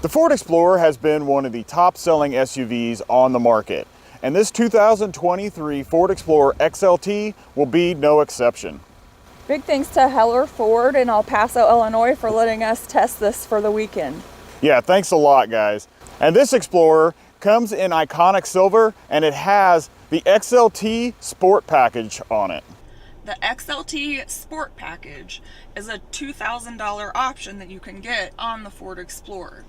The Ford Explorer has been one of the top-selling SUVs on the market, and this 2023 Ford Explorer XLT will be no exception. Big thanks to Heller Ford in El Paso, Illinois for letting us test this for the weekend. Yeah, thanks a lot, guys. And this Explorer comes in iconic silver, and it has the XLT Sport Package on it. The XLT Sport Package is a $2,000 option that you can get on the Ford Explorer.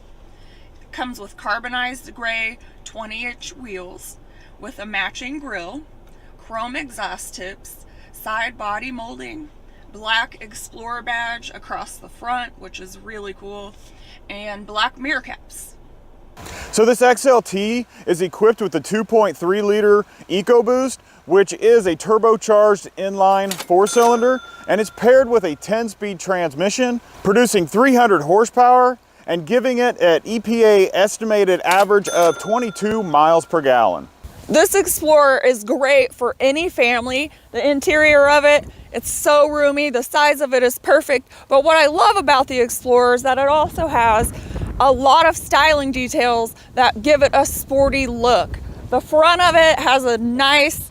It comes with carbonized gray 20-inch wheels with a matching grille, chrome exhaust tips, side body molding, black Explorer badge across the front, which is really cool, and black mirror caps. So this XLT is equipped with the 2.3 liter EcoBoost, which is a turbocharged inline 4-cylinder, and it's paired with a 10-speed transmission, producing 300 horsepower and giving it an EPA estimated average of 22 miles per gallon. This Explorer is great for any family. The interior of it, it's so roomy. The size of it is perfect. But what I love about the Explorer is that it also has a lot of styling details that give it a sporty look. The front of it has a nice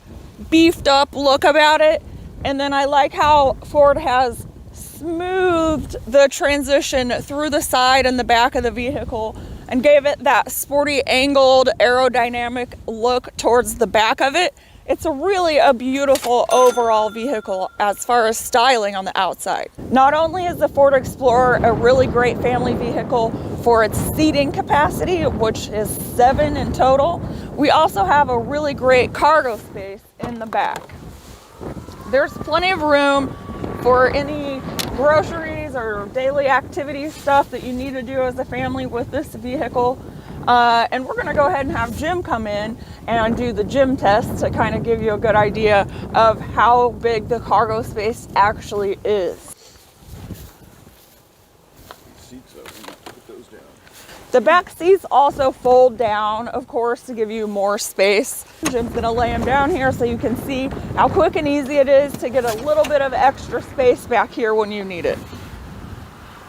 beefed up look about it. And then I like how Ford has smoothed the transition through the side and the back of the vehicle and gave it that sporty angled aerodynamic look towards the back of it. It's really a beautiful overall vehicle as far as styling on the outside. Not only is the Ford Explorer a really great family vehicle for its seating capacity, which is 7 in total, we also have a really great cargo space in the back. There's plenty of room for any groceries or daily activity stuff that you need to do as a family with this vehicle. And we're gonna go ahead and have Jim come in and do the Jim test to kind of give you a good idea of how big the cargo space actually is. The back seats also fold down, of course, to give you more space. Jim's gonna lay them down here so you can see how quick and easy it is to get a little bit of extra space back here when you need it.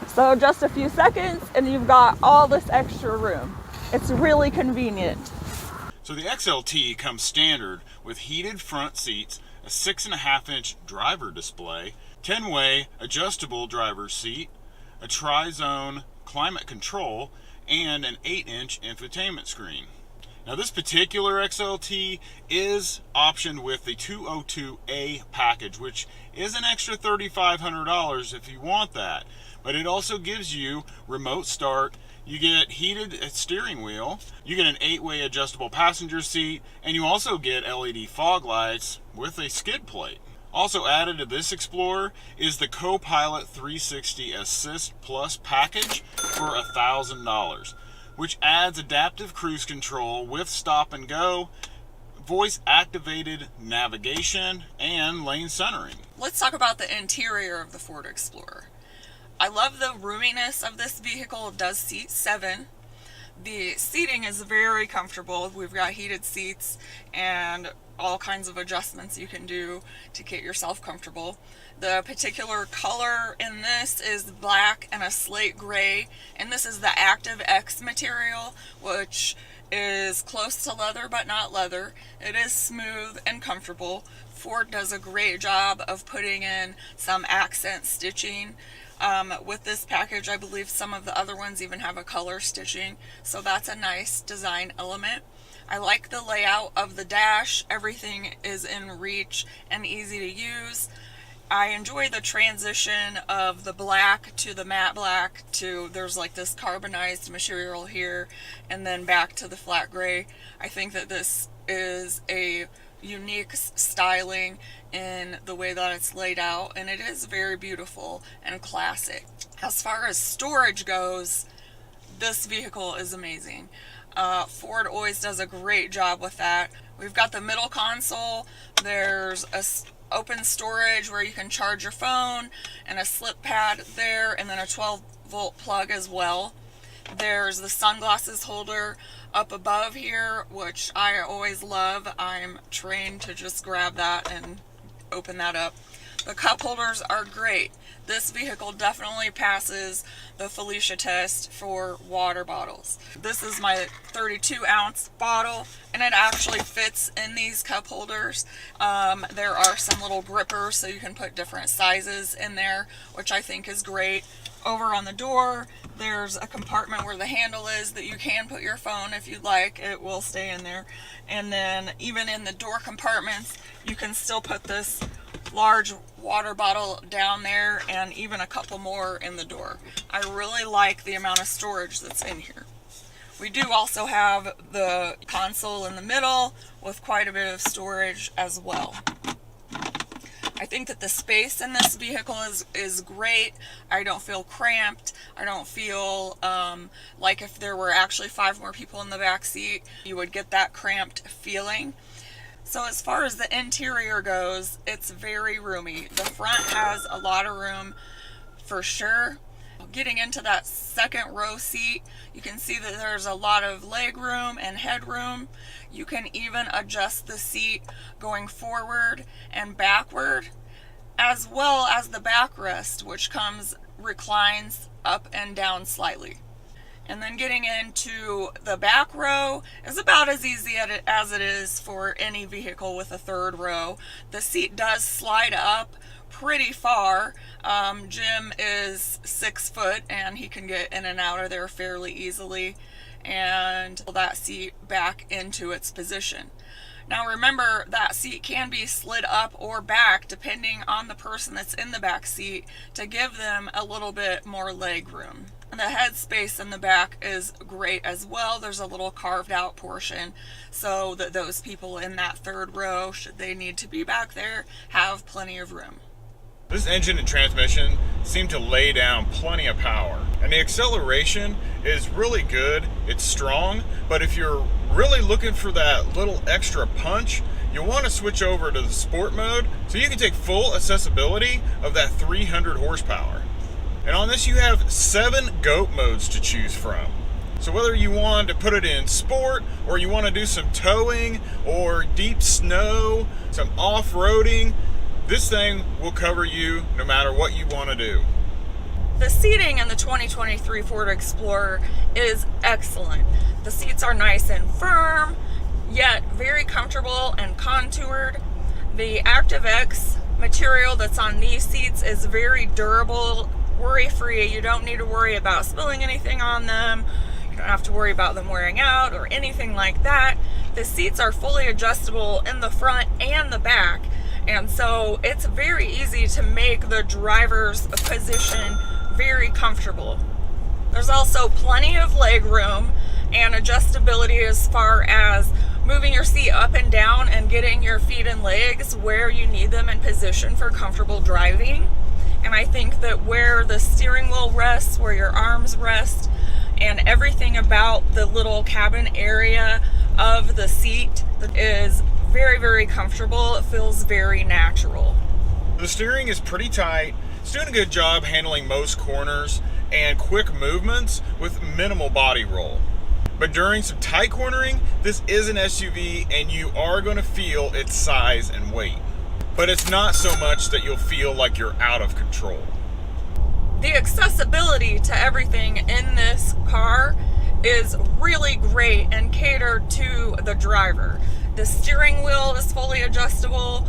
So just a few seconds and you've got all this extra room. It's really convenient. So the XLT comes standard with heated front seats, a 6.5-inch driver display, 10-way adjustable driver's seat, a tri-zone climate control, and an 8-inch infotainment screen. Now this particular XLT is optioned with the 202A package, which is an extra $3,500 if you want that. But it also gives you remote start, you get heated steering wheel, you get an 8-way adjustable passenger seat, and you also get LED fog lights with a skid plate. Also added to this Explorer is the Co-Pilot 360 Assist Plus package for $1,000, which adds adaptive cruise control with stop and go, voice activated navigation, and lane centering. Let's talk about the interior of the Ford Explorer. I love the roominess of this vehicle. It does seat 7. The seating is very comfortable. We've got heated seats and all kinds of adjustments you can do to get yourself comfortable. The particular color in this is black and a slate gray, and this is the Active X material, which is close to leather but not leather. It is smooth and comfortable. Ford does a great job of putting in some accent stitching. With this package, I believe some of the other ones even have a color stitching, so that's a nice design element. I like the layout of the dash. Everything is in reach and easy to use. I enjoy the transition of the black to the matte black to there's like this carbonized material here and then back to the flat gray. I think that this is a unique styling in the way that it's laid out, and it is very beautiful and classic. As far as storage goes, this vehicle is amazing. Ford always does a great job with that. We've got the middle console. There's a open storage where you can charge your phone and a slip pad there, and then a 12-volt plug as well. There's the sunglasses holder up above here, which I always love. I'm trained to just grab that and open that up. The cup holders are great. this vehicle definitely passes the Felicia test for water bottles. This is my 32-ounce bottle, and it actually fits in these cup holders. There are some little grippers so you can put different sizes in there, which I think is great. Over on the door, there's a compartment where the handle is that you can put your phone if you'd like. It will stay in there. And then even in the door compartments, you can still put this large water bottle down there, and even a couple more in the door. I really like the amount of storage that's in here. We do also have the console in the middle with quite a bit of storage as well. I think that the space in this vehicle is great. I don't feel cramped. I don't feel like if there were actually 5 more people in the back seat, you would get that cramped feeling. So as far as the interior goes, it's very roomy. The front has a lot of room for sure. Getting into that second row seat, you can see that there's a lot of leg room and headroom. You can even adjust the seat going forward and backward, as well as the backrest, which reclines up and down slightly. And then getting into the back row is about as easy as it is for any vehicle with a third row. The seat does slide up pretty far. Jim is 6 foot and he can get in and out of there fairly easily, and pull that seat back into its position. Now remember, that seat can be slid up or back depending on the person that's in the back seat to give them a little bit more leg room. The headspace in the back is great as well. There's a little carved out portion so that those people in that third row, should they need to be back there, have plenty of room. This engine and transmission seem to lay down plenty of power, and the acceleration is really good. It's strong, but if you're really looking for that little extra punch, you'll want to switch over to the sport mode so you can take full accessibility of that 300 horsepower. And on this you have 7 GOAT modes to choose from. So whether you want to put it in sport, or you want to do some towing, or deep snow, some off-roading, this thing will cover you no matter what you want to do. The seating in the 2023 Ford Explorer is excellent. The seats are nice and firm, yet very comfortable and contoured. The ActiveX material that's on these seats is very durable, worry-free. You don't need to worry about spilling anything on them. You don't have to worry about them wearing out or anything like that. The seats are fully adjustable in the front and the back, and so it's very easy to make the driver's position very comfortable. There's also plenty of leg room and adjustability as far as moving your seat up and down and getting your feet and legs where you need them in position for comfortable driving. And I think that where the steering wheel rests, where your arms rest, and everything about the little cabin area of the seat is very, very comfortable. It feels very natural. The steering is pretty tight. It's doing a good job handling most corners and quick movements with minimal body roll. But during some tight cornering, this is an SUV and you are going to feel its size and weight. But it's not so much that you'll feel like you're out of control. The accessibility to everything in this car is really great and catered to the driver. The steering wheel is fully adjustable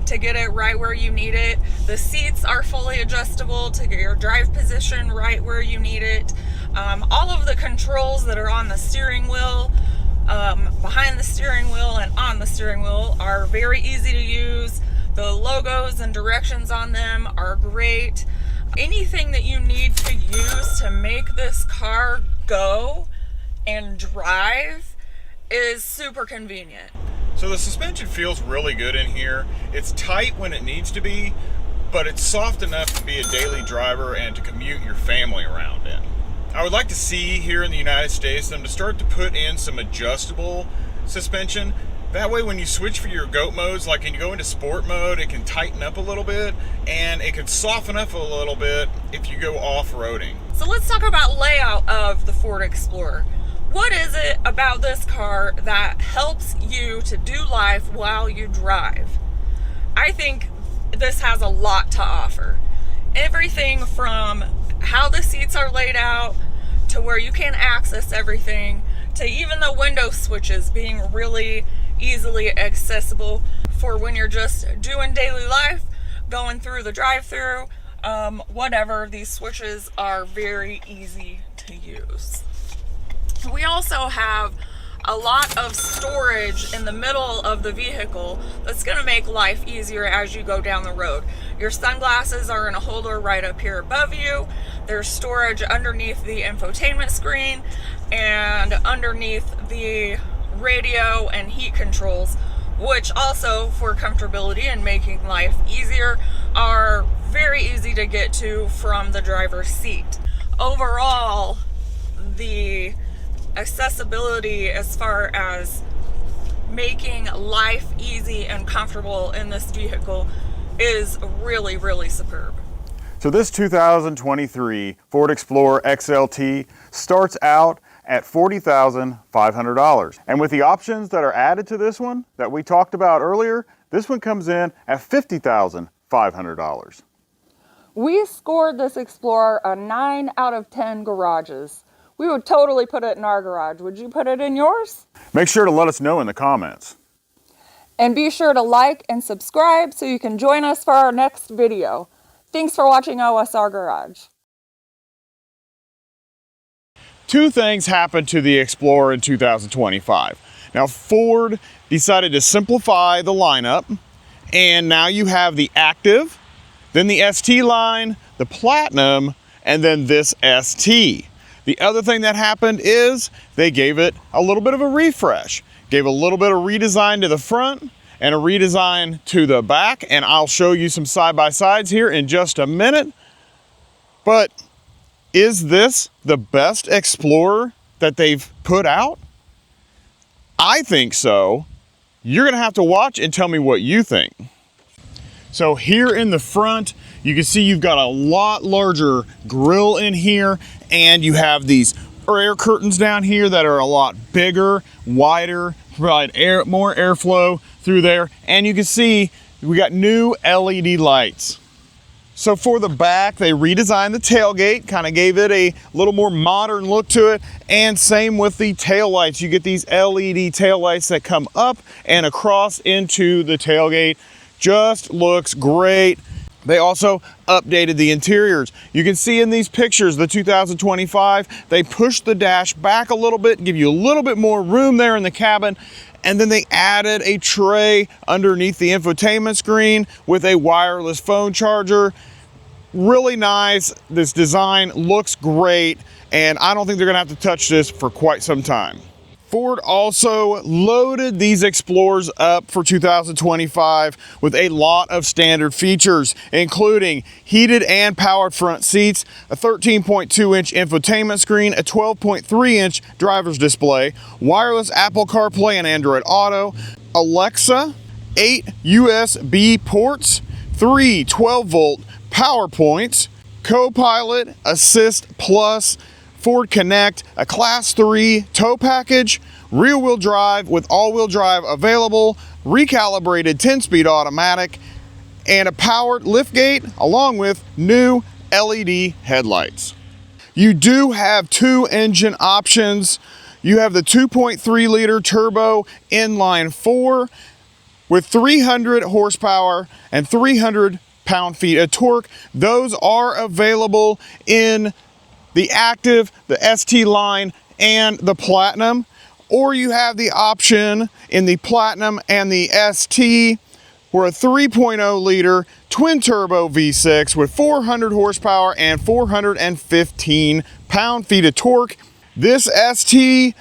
to get it right where you need it. The seats are fully adjustable to get your drive position right where you need it. All of the controls that are on the steering wheel, behind the steering wheel and on the steering wheel are very easy to use. The logos and directions on them are great. Anything that you need to use to make this car go and drive is super convenient. So the suspension feels really good in here. It's tight when it needs to be, but it's soft enough to be a daily driver and to commute your family around in. I would like to see here in the United States them to start to put in some adjustable suspension. That way when you switch for your GOAT modes, like when you go into sport mode, it can tighten up a little bit and it can soften up a little bit if you go off-roading. So let's talk about layout of the Ford Explorer. What is it about this car that helps you to do life while you drive? I think this has a lot to offer. Everything from how the seats are laid out to where you can access everything, to even the window switches being really easily accessible for when you're just doing daily life, going through the drive-through, whatever. These switches are very easy to use. We also have a lot of storage in the middle of the vehicle that's going to make life easier as you go down the road. Your sunglasses are in a holder right up here above you. There's storage underneath the infotainment screen and underneath the radio and heat controls, which also, for comfortability and making life easier, are very easy to get to from the driver's seat. Overall, the accessibility as far as making life easy and comfortable in this vehicle is really, really superb. So this 2023 Ford Explorer XLT starts out at $40,500. And with the options that are added to this one that we talked about earlier, this one comes in at $50,500. We scored this Explorer a 9 out of 10 garages. We would totally put it in our garage. Would you put it in yours? Make sure to let us know in the comments. And be sure to like and subscribe so you can join us for our next video. Thanks for watching OSR Garage. Two things happened to the Explorer in 2025. Now, Ford decided to simplify the lineup, and now you have the Active, then the ST line, the Platinum, and then this ST. The other thing that happened is they gave it a little bit of a refresh, gave a little bit of redesign to the front and a redesign to the back, and I'll show you some side-by-sides here in just a minute. But is this the best Explorer that they've put out? I think so. You're gonna have to watch and tell me what you think. So here in the front, you can see you've got a lot larger grille in here, and you have these air curtains down here that are a lot bigger, wider, provide more airflow through there. And you can see we got new LED lights. So for the back, they redesigned the tailgate, kind of gave it a little more modern look to it, and same with the taillights. You get these LED taillights that come up and across into the tailgate. Just looks great. They also updated the interiors. You can see in these pictures, the 2025, they pushed the dash back a little bit, give you a little bit more room there in the cabin, and then they added a tray underneath the infotainment screen with a wireless phone charger. Really nice. This design looks great, and I don't think they're gonna have to touch this for quite some time. Ford also loaded these Explorers up for 2025 with a lot of standard features, including heated and powered front seats, a 13.2-inch infotainment screen, a 12.3-inch driver's display, wireless Apple CarPlay and Android Auto, Alexa, 8 USB ports, 3 12-volt power points, Co-Pilot, Assist Plus, Ford Connect, a Class 3 tow package, rear-wheel drive with all-wheel drive available, recalibrated 10-speed automatic, and a powered liftgate, along with new LED headlights. You do have two engine options. You have the 2.3-liter turbo inline 4 with 300 horsepower and 300 pound-feet of torque. Those are available in the Active, the ST line, and the Platinum. Or you have the option in the Platinum and the ST for a 3.0 liter twin turbo V6 with 400 horsepower and 415 pound-feet of torque. This ST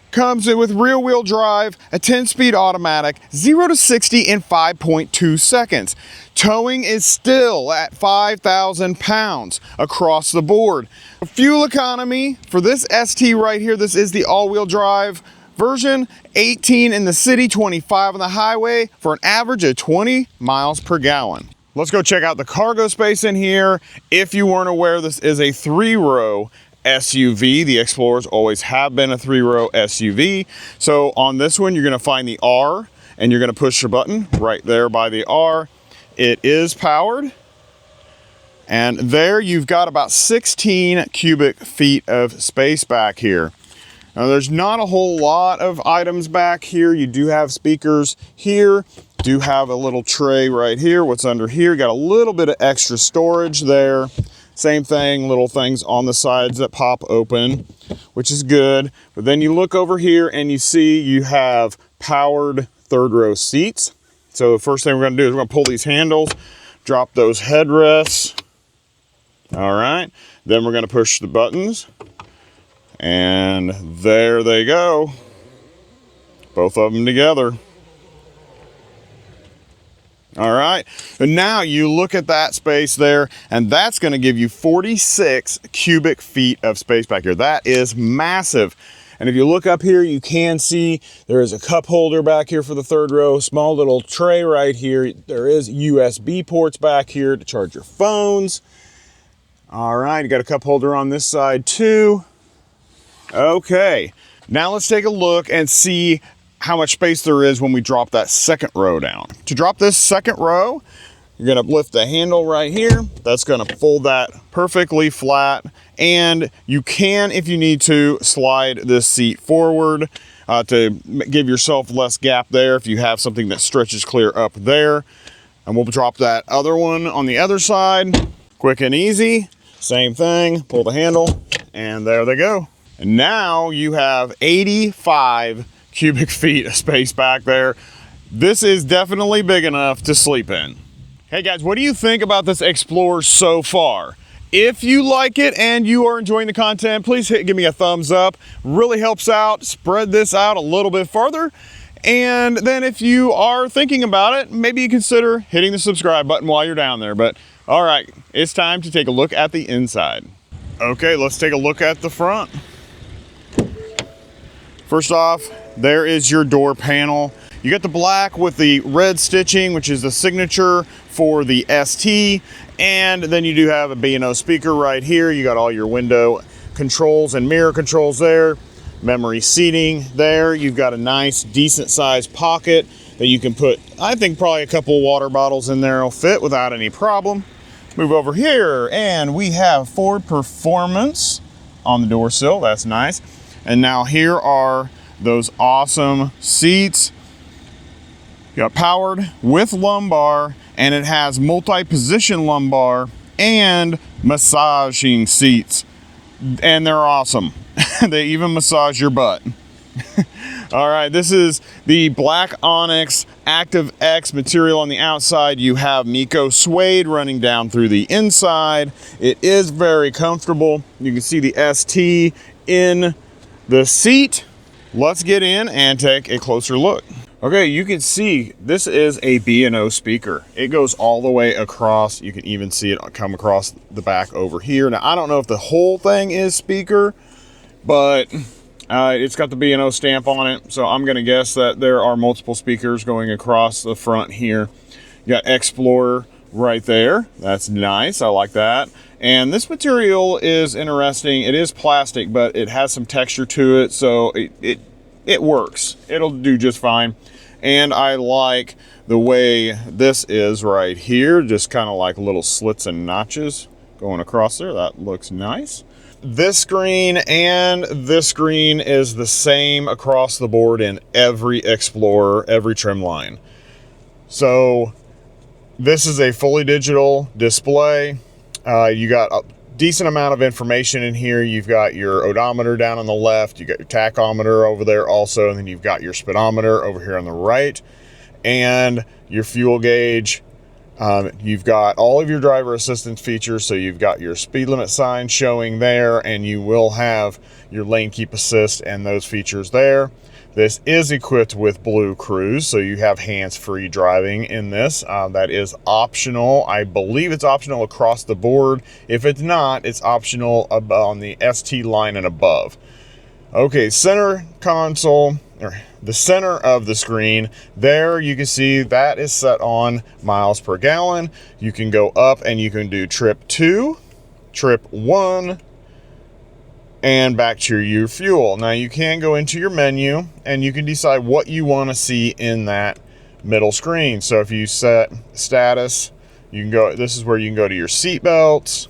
comes in with rear-wheel drive, a 10-speed automatic, 0 to 60 in 5.2 seconds. Towing is still at 5,000 pounds across the board. Fuel economy for this ST right here, this is the all-wheel drive version, 18 in the city, 25 on the highway for an average of 20 miles per gallon. Let's go check out the cargo space in here. If you weren't aware, this is a 3-row SUV. The Explorers always have been a 3-row SUV. So on this one, you're gonna find the R, and you're gonna push your button right there by the R. It is powered, And there you've got about 16 cubic feet of space back here. Now there's not a whole lot of items back here. You do have speakers here, do have a little tray right here. What's under here, got a little bit of extra storage there. Same thing, little things on the sides that pop open, which is good. But then you look over here and you see you have powered third row seats. So the first thing we're gonna do is we're gonna pull these handles, drop those headrests. All right, then we're gonna push the buttons, and there they go. Both of them together. All right, and now you look at that space there, and that's gonna give you 46 cubic feet of space back here. That is massive. And if you look up here, you can see there is a cup holder back here for the third row, small little tray right here. There is USB ports back here to charge your phones. All right, you got a cup holder on this side too. Okay, now let's take a look and see how much space there is when we drop that second row down. To drop this second row, you're gonna lift the handle right here. That's gonna fold that perfectly flat. And you can, if you need to, slide this seat forward to give yourself less gap there if you have something that stretches clear up there. And we'll drop that other one on the other side. Quick and easy. Same thing, pull the handle, and there they go. And now you have 85 cubic feet of space back there. This is definitely big enough to sleep in. Hey guys, what do you think about this Explorer so far? If you like it and you are enjoying the content, please give me a thumbs up. Really helps out. Spread this out a little bit farther. And then if you are thinking about it, maybe you consider hitting the subscribe button while you're down there. But all right, it's time to take a look at the inside. Okay, let's take a look at the front. First off, there is your door panel. You got the black with the red stitching, which is the signature for the ST. And then you do have a B&O speaker right here. You got all your window controls and mirror controls there. Memory seating there. You've got a nice, decent sized pocket that you can put, I think probably a couple of water bottles in there will fit without any problem. Move over here and we have Ford Performance on the door sill. That's nice. And now here are those awesome seats. You got powered with lumbar, and it has multi-position lumbar and massaging seats. And they're awesome. They even massage your butt. All right, this is the black onyx Active X material on the outside. You have Miko suede running down through the inside. It is very comfortable. You can see the ST in the seat. Let's get in and take a closer look. Okay, you can see this is a B&O speaker. It goes all the way across. You can even see it come across the back over here. Now, I don't know if the whole thing is speaker, but it's got the B&O stamp on it. So I'm gonna guess that there are multiple speakers going across the front here. You got Explorer right there. That's nice, I like that. And this material is interesting. It is plastic, but it has some texture to it, so it works. It'll do just fine. And I like the way this is right here, just kind of like little slits and notches going across there. That looks nice. This screen and this screen is the same across the board in every Explorer, every trim line. So this is a fully digital display. You got a decent amount of information in here. You've got your odometer down on the left, you got your tachometer over there also, and then you've got your speedometer over here on the right, and your fuel gauge. You've got all of your driver assistance features, so you've got your speed limit sign showing there, and you will have your lane keep assist and those features there. This is equipped with Blue Cruise, so you have hands-free driving in this. That is optional. I believe it's optional across the board. If it's not, it's optional on the ST line and above. Okay, center console, or the center of the screen, there you can see that is set on miles per gallon. You can go up and you can do trip 2, trip 1, and back to your fuel. Now you can go into your menu and you can decide what you want to see in that middle screen. So if you set status You can go, this is where you can go to your seat belts.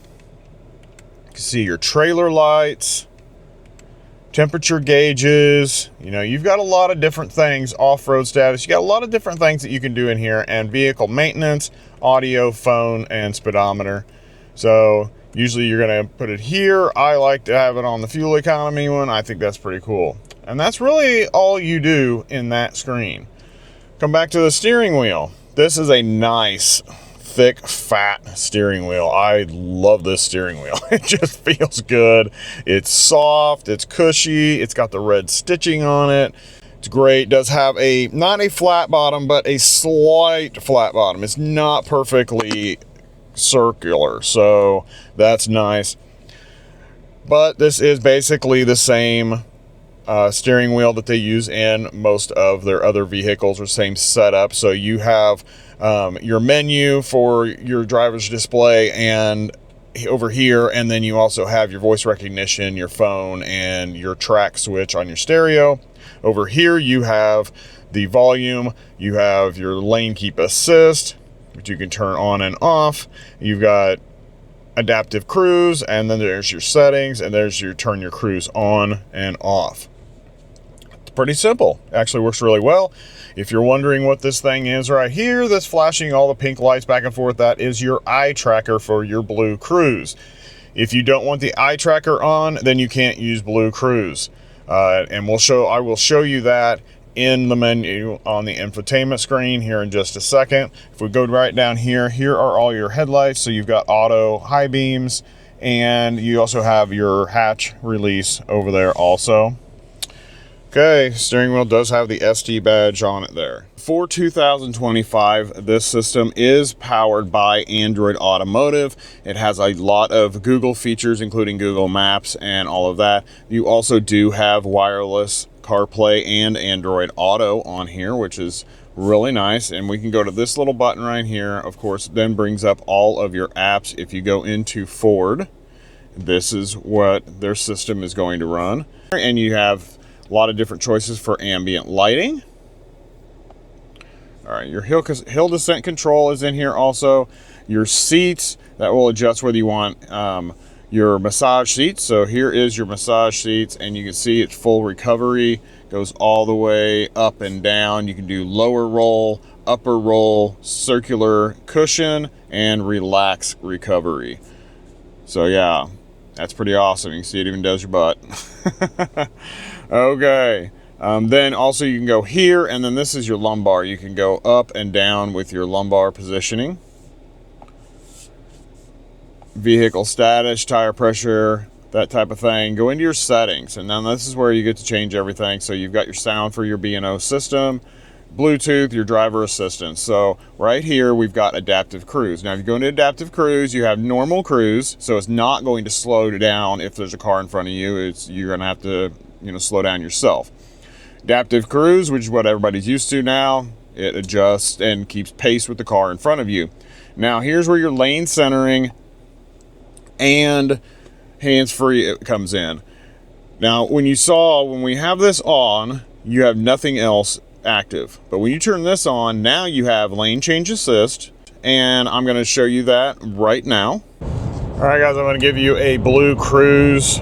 You can see your trailer lights, temperature gauges. You know, you've got a lot of different things, off-road status. You got a lot of different things that you can do in here, and vehicle maintenance, audio, phone, and speedometer. So usually you're going to put it here. I like to have it on the fuel economy one. I think that's pretty cool. And that's really all you do in that screen. Come back to the steering wheel. This is a nice, thick, fat steering wheel. I love this steering wheel. It just feels good. It's soft, it's cushy, it's got the red stitching on it. It's great. It does have a, not a flat bottom, but a slight flat bottom. It's not perfectly circular, so that's nice. But this is basically the same steering wheel that they use in most of their other vehicles, or same setup. So you have your menu for your driver's display and over here, and then you also have your voice recognition, your phone, and your track switch on your stereo. Over here you have the volume, you have your lane keep assist, which you can turn on and off. You've got adaptive cruise, and then there's your settings, and there's your turn your cruise on and off. Pretty simple. Actually works really well. If you're wondering what this thing is right here that's flashing all the pink lights back and forth, that is your eye tracker for your Blue Cruise. If you don't want the eye tracker on, then you can't use Blue Cruise. And I will show you that in the menu on the infotainment screen here in just a second. If we go right down here, here are all your headlights. So you've got auto high beams, and you also have your hatch release over there also. Okay, steering wheel does have the ST badge on it there. For 2025, this system is powered by Android Automotive. It has a lot of Google features, including Google Maps and all of that. You also do have wireless CarPlay and Android Auto on here, which is really nice. And we can go to this little button right here. Of course, it then brings up all of your apps. If you go into Ford, this is what their system is going to run. And you have a lot of different choices for ambient lighting. All right, your hill descent control is in here also. Your seats, that will adjust whether you want your massage seats. So here is your massage seats, and you can see it's full recovery. Goes all the way up and down. You can do lower roll, upper roll, circular cushion, and relax recovery. So yeah, that's pretty awesome. You can see it even does your butt. Okay, then also you can go here, and then this is your lumbar. You can go up and down with your lumbar positioning. Vehicle status, tire pressure, that type of thing. Go into your settings, and then this is where you get to change everything. So you've got your sound for your B&O system, Bluetooth, your driver assistance. So right here we've got adaptive cruise. Now if you go into adaptive cruise, you have normal cruise, so it's not going to slow down if there's a car in front of you. You're going to have to slow down yourself. Adaptive cruise, which is what everybody's used to now, it adjusts and keeps pace with the car in front of you. Now here's where your lane centering and hands-free comes in. Now when we have this on, you have nothing else active, but when you turn this on, now you have lane change assist, and I'm going to show you that right now. All right guys, I'm going to give you a Blue Cruise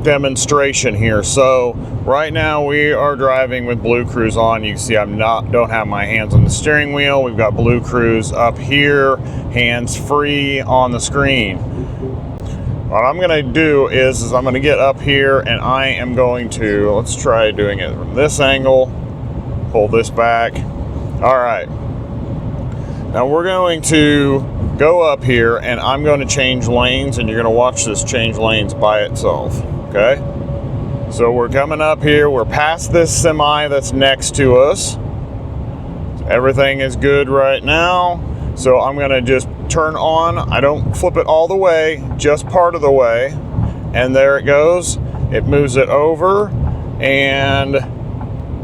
demonstration here. So right now we are driving with Blue Cruise on. You can see don't have my hands on the steering wheel. We've got Blue Cruise up here, hands free on the screen. What I'm going to do is I'm going to get up here, and I am going to, let's try doing it from this angle, pull this back. All right, now we're going to go up here, and I'm going to change lanes, and you're going to watch this change lanes by itself. Okay, so we're coming up here, we're past this semi that's next to us. So everything is good right now. So I'm going to just turn on, I don't flip it all the way, just part of the way, and there it goes. It moves it over and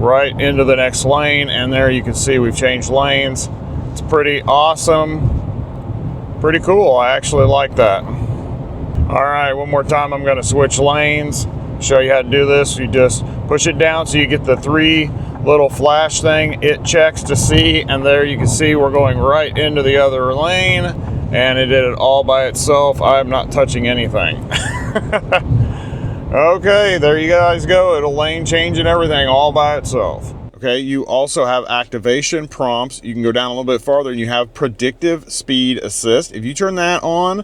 right into the next lane, and there you can see we've changed lanes. It's pretty awesome, pretty cool. I actually like that. All right, one more time, I'm going to switch lanes, show you how to do this. You just push it down so you get the 3 little flash thing. It checks to see, and there you can see we're going right into the other lane, and it did it all by itself. I'm not touching anything. Okay, there you guys go. It'll lane change and everything all by itself. Okay, you also have activation prompts. You can go down a little bit farther and you have predictive speed assist. If you turn that on,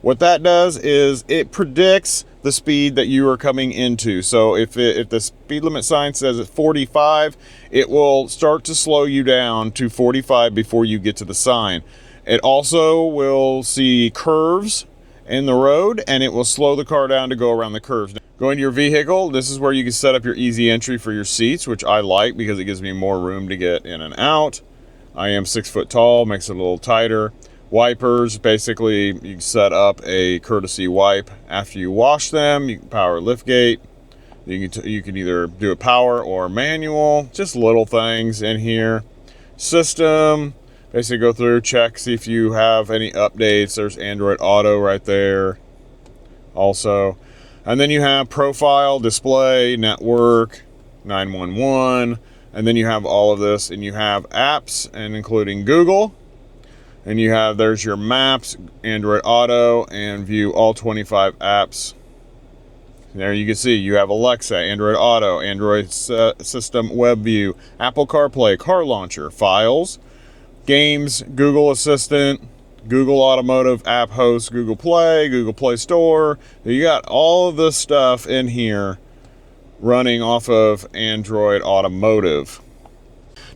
what that does is it predicts the speed that you are coming into. So if the speed limit sign says it's 45, it will start to slow you down to 45 before you get to the sign. It also will see curves in the road, and it will slow the car down to go around the curves. Go into your vehicle. This is where you can set up your easy entry for your seats, which I like because it gives me more room to get in and out. I am 6 foot tall, makes it a little tighter. Wipers, basically you can set up a courtesy wipe after you wash them. You can power lift gate. You can either do a power or manual, just little things in here. System, basically go through, check, see if you have any updates. There's Android Auto right there also. And then you have profile, display, network, 911, and then you have all of this, and you have apps, and including Google, and you have, there's your maps, Android Auto, and view all 25 apps. There you can see you have Alexa, Android Auto, Android System Web View, Apple CarPlay, Car Launcher, Files, Games, Google Assistant, Google Automotive App Host, Google Play Store. You got all of this stuff in here running off of Android Automotive.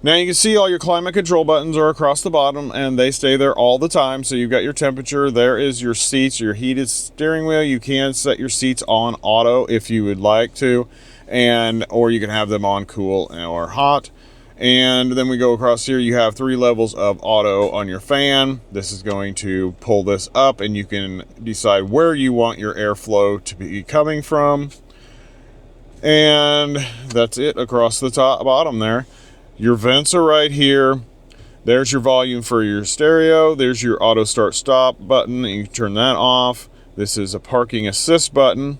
Now you can see all your climate control buttons are across the bottom, and they stay there all the time. So you've got your temperature, there is your seats, your heated steering wheel. You can set your seats on auto if you would like to, or you can have them on cool or hot. And then we go across here, you have 3 levels of auto on your fan. This is going to pull this up, and you can decide where you want your airflow to be coming from. And that's it across the bottom there. Your vents are right here. There's your volume for your stereo. There's your auto start stop button. You can turn that off. This is a parking assist button.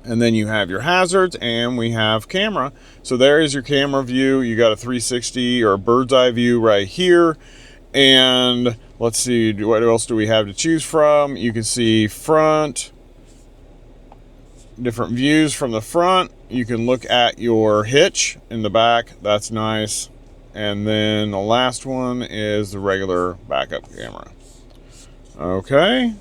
And then you have your hazards, and we have camera. So there is your camera view. You got a 360 or a bird's eye view right here. And let's see, what else do we have to choose from? You can see front, different views from the front. You can look at your hitch in the back. That's nice. And then the last one is the regular backup camera. Okay.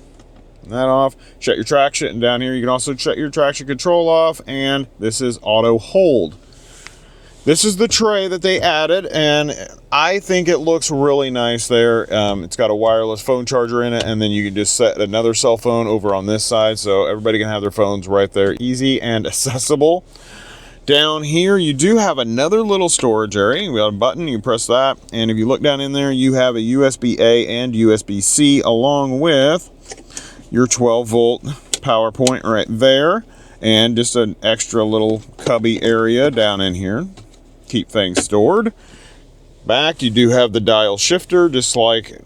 That off. Shut your traction, and down here you can also shut your traction control off, and this is auto hold. This is the tray that they added, and I think it looks really nice there. It's got a wireless phone charger in it, and then you can just set another cell phone over on this side, so everybody can have their phones right there, easy and accessible. Down here you do have another little storage area. We got a button, you can press that, and if you look down in there, you have a USB-A and USB-C along with your 12-volt power point right there, and just an extra little cubby area down in here. Keep things stored. Back, you do have the dial shifter, just like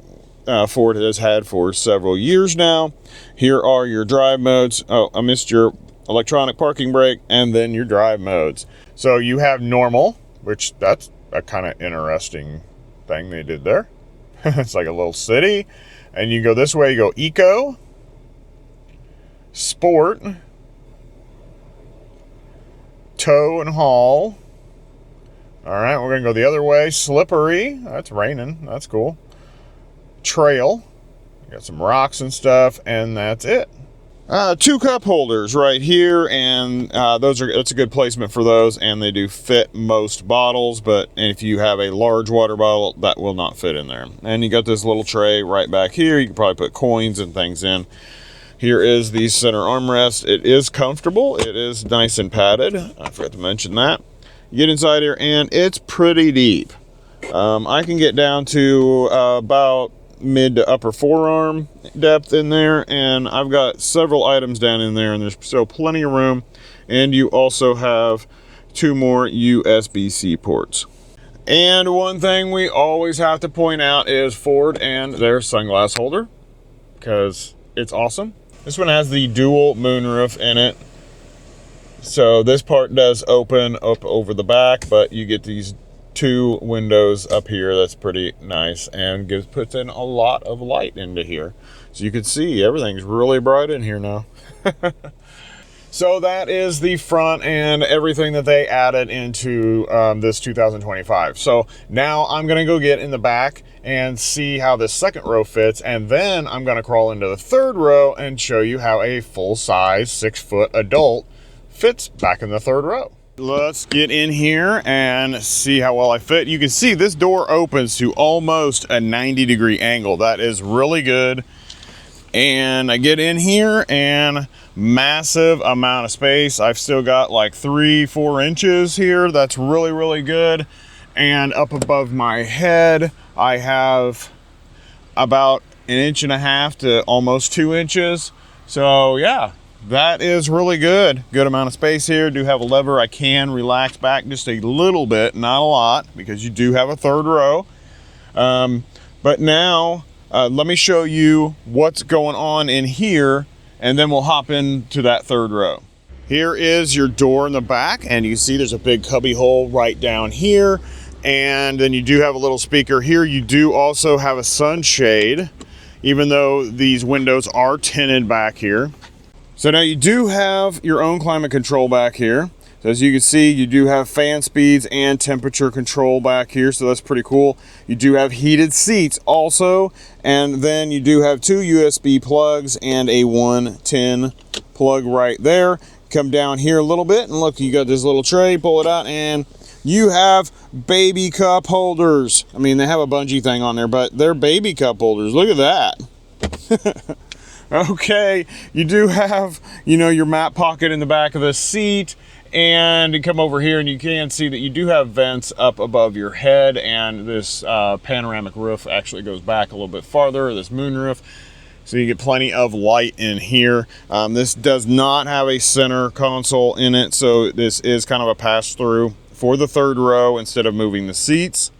Ford has had for several years now. Here are your drive modes. Oh, I missed your electronic parking brake, and then your drive modes. So you have normal, which that's a kind of interesting thing they did there. It's like a little city. And you go this way, you go eco, sport, tow and haul. All right, we're gonna go the other way. Slippery, that's raining, that's cool. Trail, got some rocks and stuff, and that's it. 2 cup holders right here, and that's a good placement for those, and they do fit most bottles, but if you have a large water bottle, that will not fit in there. And you got this little tray right back here. You can probably put coins and things in. Here is the center armrest. It is comfortable. It is nice and padded. I forgot to mention that. You get inside here, and it's pretty deep. I can get down to about mid to upper forearm depth in there, and I've got several items down in there, and there's still plenty of room. And you also have 2 more USB-C ports. And one thing we always have to point out is Ford and their sunglass holder, because it's awesome. This one has the dual moonroof in it. So this part does open up over the back, but you get these 2 windows up here. That's pretty nice, and puts in a lot of light into here. So you can see everything's really bright in here now. So that is the front and everything that they added into this 2025. So now I'm gonna go get in the back and see how this second row fits, and then I'm gonna crawl into the third row and show you how a full-size 6-foot adult fits back in the third row. Let's get in here and see how well I fit. You can see this door opens to almost a 90-degree angle. That is really good. And I get in here and massive amount of space. I've still got like 3-4 inches here. That's really, really good. And up above my head, I have about 1.5 to almost 2 inches. So yeah, that is really good. Good amount of space here. Do have a lever. I can relax back just a little bit, not a lot, because you do have a third row. But now, let me show you what's going on in here, and then we'll hop into that third row. Here is your door in the back, and you see there's a big cubby hole right down here, and then you do have a little speaker here. You do also have a sunshade, even though these windows are tinted back here. So now you do have your own climate control back here. So as you can see, you do have fan speeds and temperature control back here, so that's pretty cool. You do have heated seats also, and then you do have 2 USB plugs and a 110 plug right there. Come down here a little bit, and look, you got this little tray, pull it out, and you have baby cup holders. I mean, they have a bungee thing on there, but they're baby cup holders. Look at that. Okay, you do have, your mat pocket in the back of the seat, and you come over here and you can see that you do have vents up above your head, and this panoramic roof actually goes back a little bit farther, this moon roof, so you get plenty of light in here. This does not have a center console in it, so this is kind of a pass-through for the third row instead of moving the seats.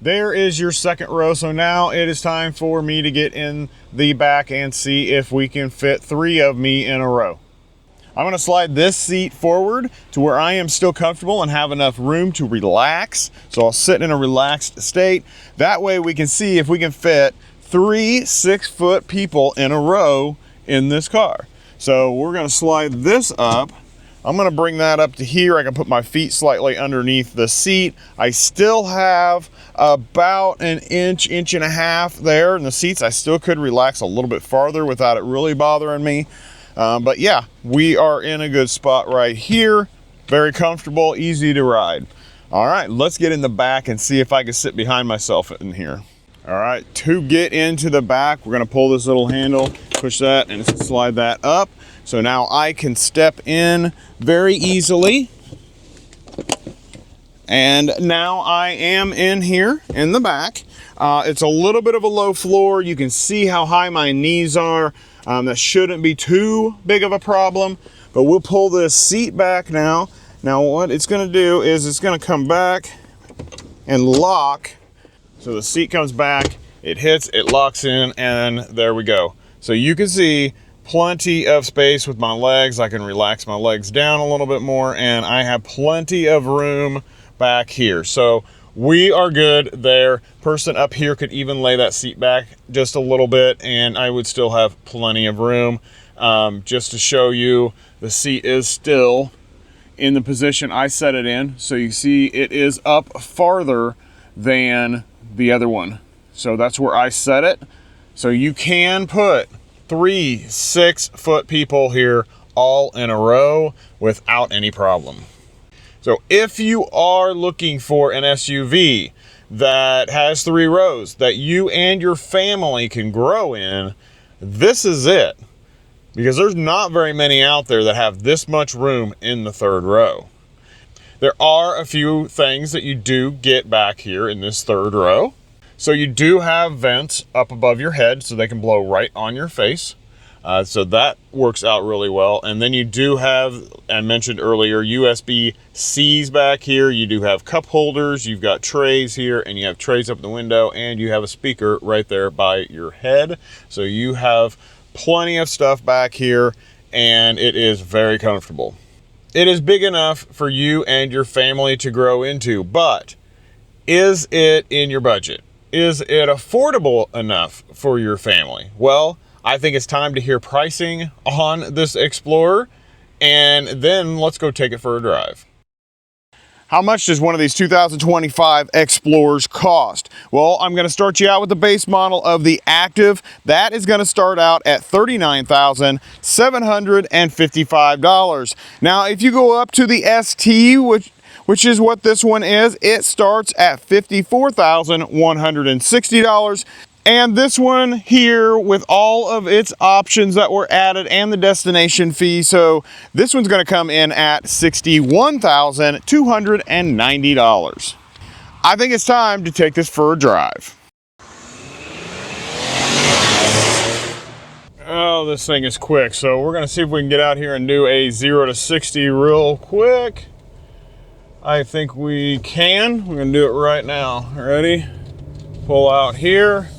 There is your second row. So now it is time for me to get in the back and see if we can fit 3 of me in a row. I'm going to slide this seat forward to where I am still comfortable and have enough room to relax. So I'll sit in a relaxed state. That way we can see if we can fit 3 6-foot people in a row in this car. So we're going to slide this up. I'm going to bring that up to here. I can put my feet slightly underneath the seat. I still have about 1.5 there in the seats. I still could relax a little bit farther without it really bothering me. But yeah, we are in a good spot right here. Very comfortable, easy to ride. All right, let's get in the back and see if I can sit behind myself in here. All right, to get into the back, we're going to pull this little handle, push that, and slide that up. So now I can step in very easily. And now I am in here in the back. It's a little bit of a low floor. You can see how high my knees are. That shouldn't be too big of a problem, but we'll pull this seat back now. Now what it's gonna do is it's gonna come back and lock. So the seat comes back, it hits, it locks in, and there we go. So you can see plenty of space with my legs. I can relax my legs down a little bit more, and I have plenty of room back here. So we are good there. Person up here could even lay that seat back just a little bit, and I would still have plenty of room. Just to show you, the seat is still in the position I set it in. So you see it is up farther than the other one. So that's where I set it. So you can put 3 6-foot people here all in a row without any problem. So if you are looking for an SUV that has 3 rows that you and your family can grow in, this is it. Because there's not very many out there that have this much room in the third row. There are a few things that you do get back here in this third row. So you do have vents up above your head so they can blow right on your face. So that works out really well. And then you do have, I mentioned earlier, USB-Cs back here. You do have cup holders, you've got trays here, and you have trays up the window, and you have a speaker right there by your head. So you have plenty of stuff back here, and it is very comfortable. It is big enough for you and your family to grow into, but is it in your budget? Is it affordable enough for your family? Well, I think it's time to hear pricing on this Explorer, and then let's go take it for a drive. How much does one of these 2025 Explorers cost? Well, I'm going to start you out with the base model of the Active. That is going to start out at $39,755. Now, if you go up to the ST, which is what this one is, it starts at $54,160. And this one here with all of its options that were added and the destination fee, so this one's going to come in at $61,290. I think it's time to take this for a drive. Oh, this thing is quick, so we're going to see if we can get out here and do a 0 to 60 real quick. I think we can. We're going to do it right now. Ready? Pull out here.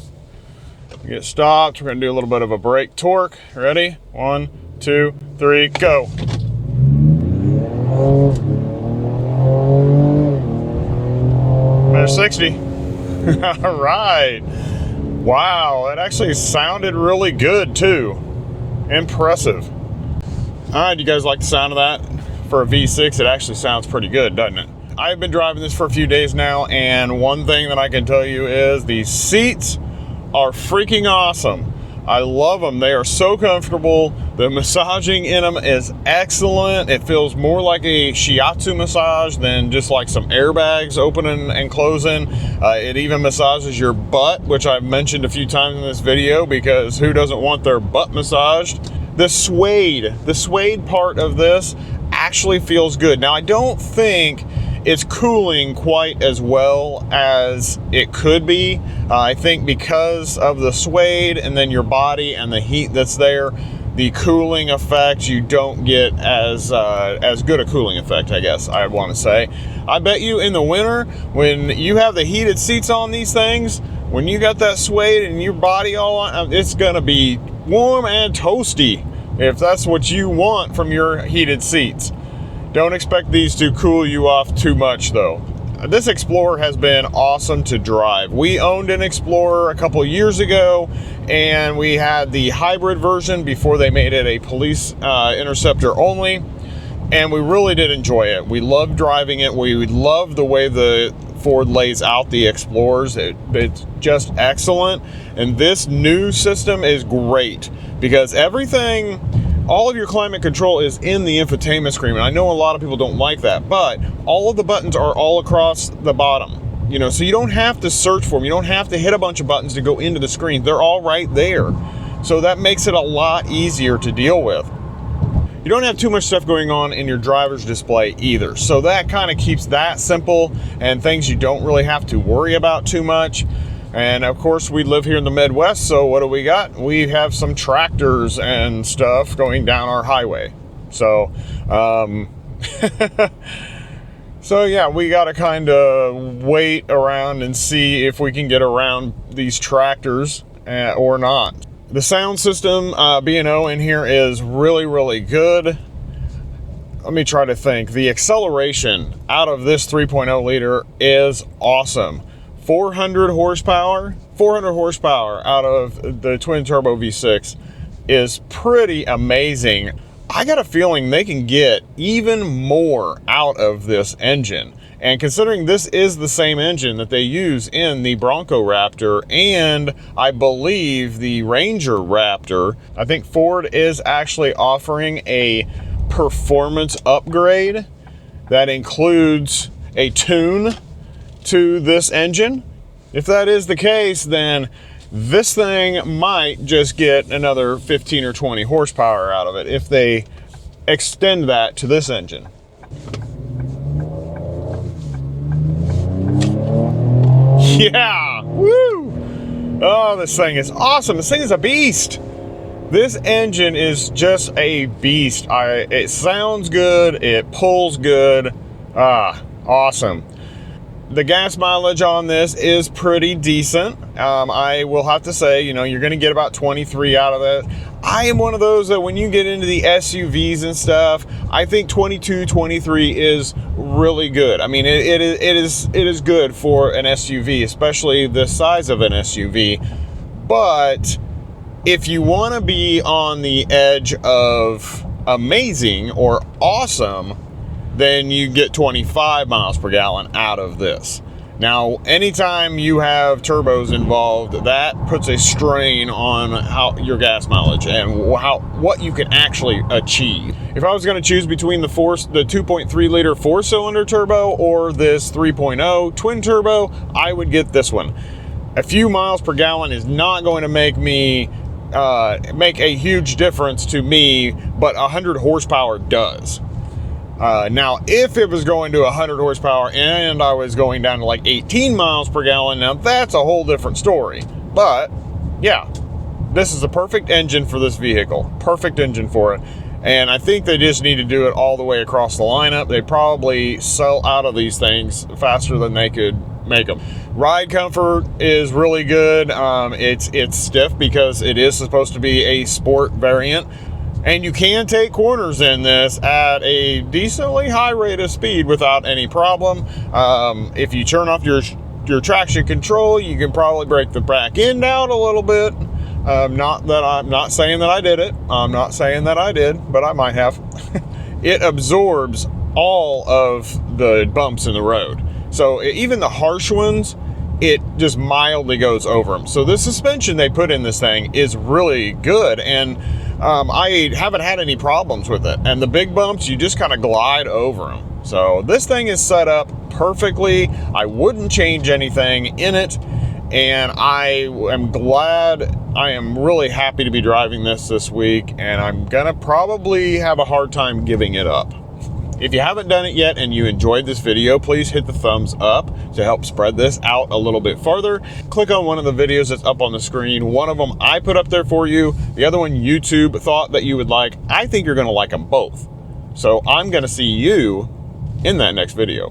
Get stopped. We're going to do a little bit of a brake torque. Ready? 1, 2, 3, go. There's 60. All right. Wow, that actually sounded really good too. Impressive. All right, you guys like the sound of that? For a V6, it actually sounds pretty good, doesn't it? I've been driving this for a few days now, and one thing that I can tell you is the seats are freaking awesome. I love them. They are so comfortable. The massaging in them is excellent. It feels more like a shiatsu massage than just like some airbags opening and closing. It even massages your butt, which I've mentioned a few times in this video, because who doesn't want their butt massaged? The suede part of this actually feels good. Now, I don't think it's cooling quite as well as it could be. I think because of the suede and then your body and the heat that's there, the cooling effect, you don't get as good a cooling effect, I guess I want to say. I bet you in the winter, when you have the heated seats on these things, when you got that suede and your body all on, it's gonna be warm and toasty if that's what you want from your heated seats. Don't expect these to cool you off too much though. This Explorer has been awesome to drive. We owned an Explorer a couple years ago, and we had the hybrid version before they made it a police interceptor only, and we really did enjoy it. We loved driving it. We loved the way the Ford lays out the Explorers. It's just excellent, and this new system is great because all of your climate control is in the infotainment screen, and I know a lot of people don't like that, but all of the buttons are all across the bottom, so you don't have to search for them. You don't have to hit a bunch of buttons to go into the screen. They're all right there, so that makes it a lot easier to deal with. You don't have too much stuff going on in your driver's display either, so that kind of keeps that simple and things you don't really have to worry about too much. And of course, we live here in the Midwest, so what do we got? We have some tractors and stuff going down our highway. So, so yeah, we got to kind of wait around and see if we can get around these tractors or not. The sound system, B&O in here is really, really good. Let me try to think. The acceleration out of this 3.0 liter is awesome. 400 horsepower out of the twin turbo V6 is pretty amazing. I got a feeling they can get even more out of this engine. And considering this is the same engine that they use in the Bronco Raptor and I believe the Ranger Raptor, I think Ford is actually offering a performance upgrade that includes a tune to this engine. If that is the case, then this thing might just get another 15 or 20 horsepower out of it if they extend that to this engine. Yeah, woo! Oh, this thing is awesome. This thing is a beast. This engine is just a beast. It sounds good, it pulls good. Awesome. The gas mileage on this is pretty decent. I will have to say, you're going to get about 23 out of it. I am one of those that when you get into the SUVs and stuff, I think 22, 23 is really good. I mean, it is good for an SUV, especially the size of an SUV. But if you want to be on the edge of amazing or awesome, then you get 25 miles per gallon out of this. Now, anytime you have turbos involved, that puts a strain on how your gas mileage and what you can actually achieve. If I was going to choose between the 2.3 liter 4-cylinder turbo or this 3.0 twin turbo, I would get this one. A few miles per gallon is not going to make a huge difference to me, but 100 horsepower does. Now, if it was going to 100 horsepower and I was going down to like 18 miles per gallon, now that's a whole different story. But yeah, this is a perfect engine for this vehicle. Perfect engine for it. And I think they just need to do it all the way across the lineup. They probably sell out of these things faster than they could make them. Ride comfort is really good. It's stiff because it is supposed to be a sport variant. And you can take corners in this at a decently high rate of speed without any problem. If you turn off your traction control, you can probably break the back end out a little bit. I'm not saying that I did it. I'm not saying that I did, but I might have. It absorbs all of the bumps in the road. So even the harsh ones, it just mildly goes over them. So the suspension they put in this thing is really good, and I haven't had any problems with it. And the big bumps, you just kind of glide over them. So this thing is set up perfectly. I wouldn't change anything in it, and I am really happy to be driving this week, and I'm gonna probably have a hard time giving it up. If you haven't done it yet and you enjoyed this video, please hit the thumbs up to help spread this out a little bit further. Click on one of the videos that's up on the screen. One of them I put up there for you. The other one YouTube thought that you would like. I think you're going to like them both. So I'm going to see you in that next video.